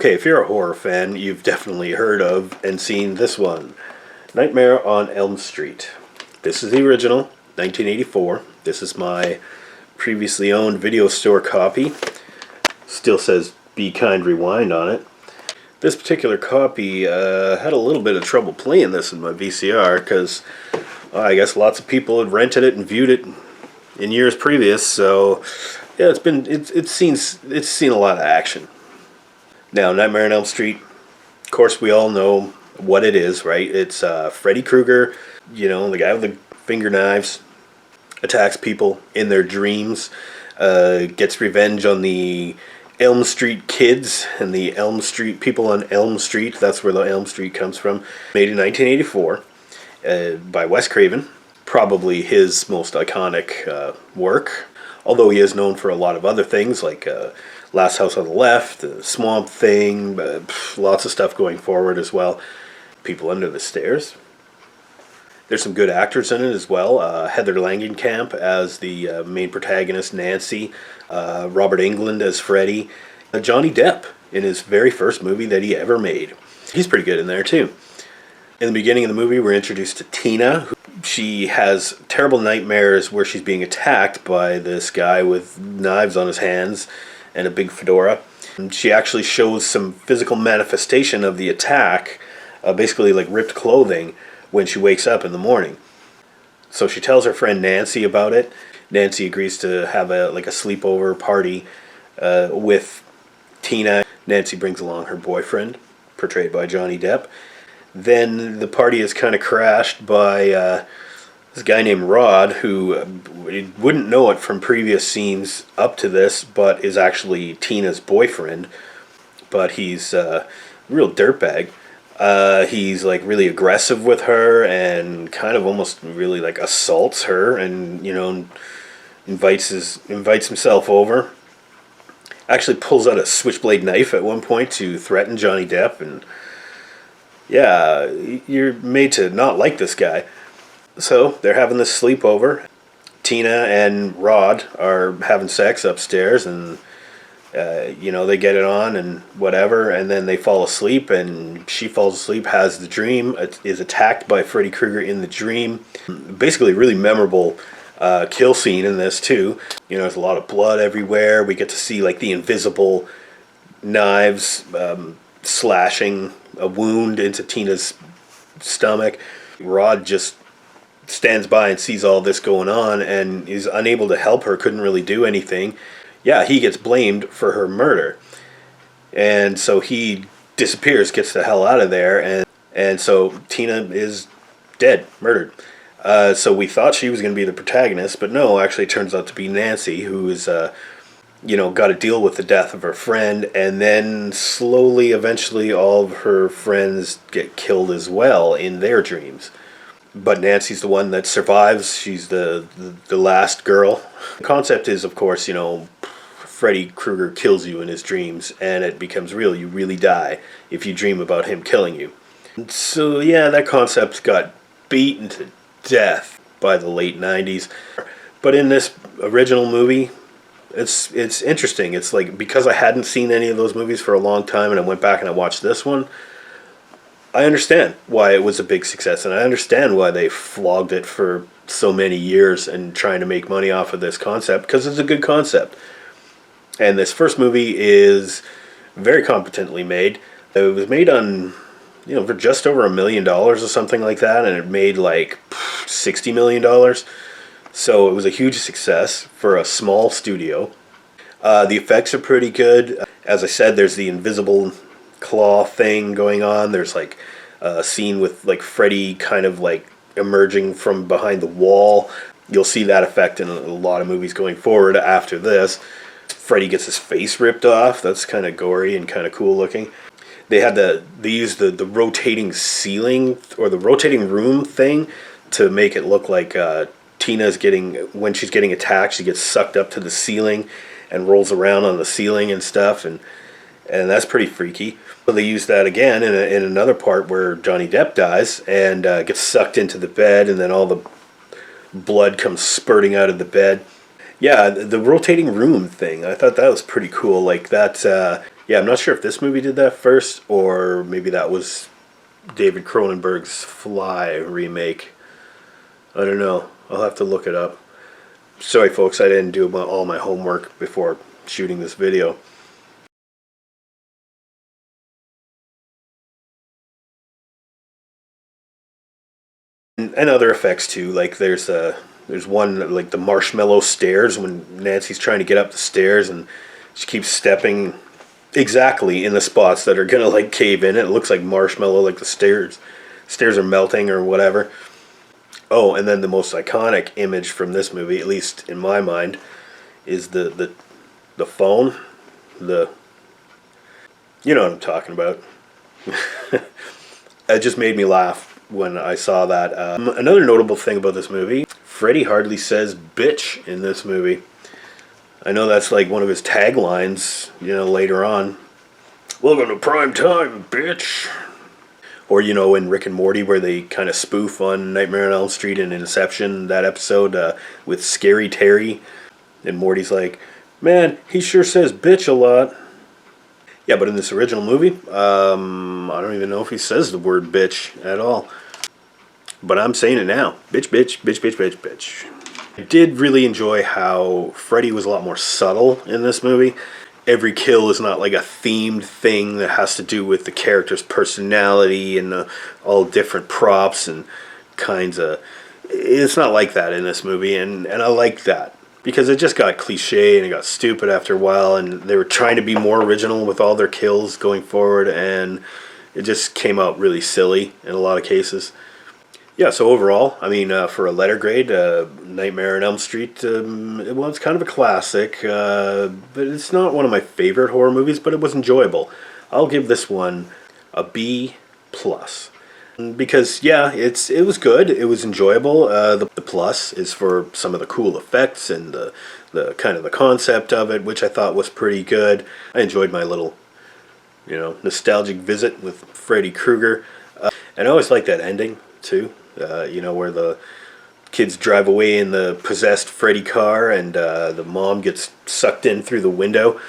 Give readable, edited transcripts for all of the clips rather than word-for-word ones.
Okay, if you're a horror fan, you've definitely heard of and seen this one, Nightmare on Elm Street. This is the original, 1984. This is my previously owned video store copy. Still says Be Kind Rewind on it. This particular copy had a little bit of trouble playing this in my VCR because I guess lots of people had rented it and viewed it in years previous. So yeah, it's seen a lot of action. Now, Nightmare on Elm Street, of course, we all know what it is, right? It's Freddy Krueger, the guy with the finger knives, attacks people in their dreams, gets revenge on the Elm Street kids and the Elm Street people on Elm Street. That's where the Elm Street comes from. Made in 1984 by Wes Craven. Probably his most iconic work, although he is known for a lot of other things like Last House on the Left, Swamp Thing, lots of stuff going forward as well. People Under the Stairs. There's some good actors in it as well. Heather Langenkamp as the main protagonist, Nancy. Robert Englund as Freddy. Johnny Depp in his very first movie that he ever made. He's pretty good in there too. In the beginning of the movie, we're introduced to Tina. She has terrible nightmares where she's being attacked by this guy with knives on his hands and a big fedora. And she actually shows some physical manifestation of the attack, basically like ripped clothing, when she wakes up in the morning. So she tells her friend Nancy about it. Nancy agrees to have a sleepover party with Tina. Nancy brings along her boyfriend, portrayed by Johnny Depp. Then the party is kind of crashed by this guy named Rod, who wouldn't know it from previous scenes up to this, but is actually Tina's boyfriend. But he's a real dirtbag. He's like really aggressive with her and kind of almost really like assaults her, and invites himself over. Actually pulls out a switchblade knife at one point to threaten Johnny Depp, and yeah, you're made to not like this guy. So they're having this sleepover. Tina and Rod are having sex upstairs, and they get it on and whatever, and then they fall asleep, and she falls asleep, has the dream, is attacked by Freddy Krueger in the dream. Basically, really memorable kill scene in this too. There's a lot of blood everywhere. We get to see like the invisible knives slashing a wound into Tina's stomach. Rod just stands by and sees all this going on and is unable to help her, couldn't really do anything. Yeah, he gets blamed for her murder. And so he disappears, gets the hell out of there, and so Tina is dead, murdered. So we thought she was going to be the protagonist, but no, actually it turns out to be Nancy, who is, got to deal with the death of her friend, and then slowly, eventually, all of her friends get killed as well in their dreams. But Nancy's the one that survives. She's the last girl. The concept is, of course, Freddy Krueger kills you in his dreams, and it becomes real. You really die if you dream about him killing you. So yeah, that concept got beaten to death by the late 90s. But in this original movie, it's interesting. It's like, because I hadn't seen any of those movies for a long time and I went back and I watched this one, I understand why it was a big success, and I understand why they flogged it for so many years and trying to make money off of this concept, because it's a good concept. And this first movie is very competently made. It was made on, for just over $1 million or something like that, and it made like $60 million. So it was a huge success for a small studio. The effects are pretty good. As I said, there's the invisible claw thing going on. There's like a scene with like Freddy kind of like emerging from behind the wall. You'll see that effect in a lot of movies going forward after this. Freddy gets his face ripped off. That's kind of gory and kind of cool looking. They used the rotating ceiling or the rotating room thing to make it look like Tina's when she's getting attacked, she gets sucked up to the ceiling and rolls around on the ceiling and stuff, and that's pretty freaky. But they use that again in another part where Johnny Depp dies and gets sucked into the bed, and then all the blood comes spurting out of the bed. Yeah, the rotating room thing, I thought that was pretty cool. Like that, Yeah, I'm not sure if this movie did that first, or maybe that was David Cronenberg's Fly remake. I don't know. I'll have to look it up. Sorry, folks, I didn't do all my homework before shooting this video. And other effects too. Like there's one like the marshmallow stairs when Nancy's trying to get up the stairs and she keeps stepping exactly in the spots that are gonna like cave in. It looks like marshmallow, like the stairs are melting or whatever. Oh, and then the most iconic image from this movie, at least in my mind, is the phone. The You know what I'm talking about. It just made me laugh when I saw that. Another notable thing about this movie, Freddy hardly says bitch in this movie. I know that's like one of his taglines, later on. Welcome to prime time, bitch. Or, in Rick and Morty, where they kind of spoof on Nightmare on Elm Street and Inception, that episode with Scary Terry. And Morty's like, man, he sure says bitch a lot. Yeah, but in this original movie, I don't even know if he says the word bitch at all. But I'm saying it now. Bitch, bitch, bitch, bitch, bitch, bitch. I did really enjoy how Freddy was a lot more subtle in this movie. Every kill is not like a themed thing that has to do with the character's personality and all different props and kinds of... It's not like that in this movie, and I like that. Because it just got cliche and it got stupid after a while, and they were trying to be more original with all their kills going forward, and it just came out really silly in a lot of cases. Yeah, so overall, I mean, for a letter grade, Nightmare on Elm Street, well, it's kind of a classic, but it's not one of my favorite horror movies, but it was enjoyable. I'll give this one a B+. Because, yeah, it was good. It was enjoyable. The plus is for some of the cool effects and the kind of the concept of it, which I thought was pretty good. I enjoyed my little, nostalgic visit with Freddy Krueger. And I always like that ending, too. Where the kids drive away in the possessed Freddy car and the mom gets sucked in through the window.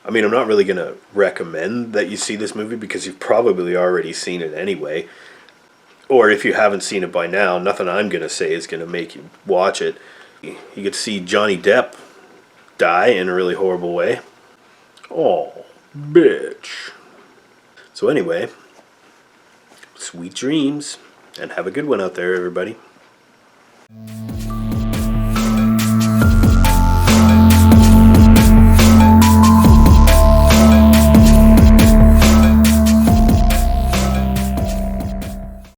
I mean, I'm not really going to recommend that you see this movie because you've probably already seen it anyway. Or if you haven't seen it by now, nothing I'm going to say is going to make you watch it. You get to see Johnny Depp die in a really horrible way. Oh, bitch. So anyway, sweet dreams, and have a good one out there, everybody.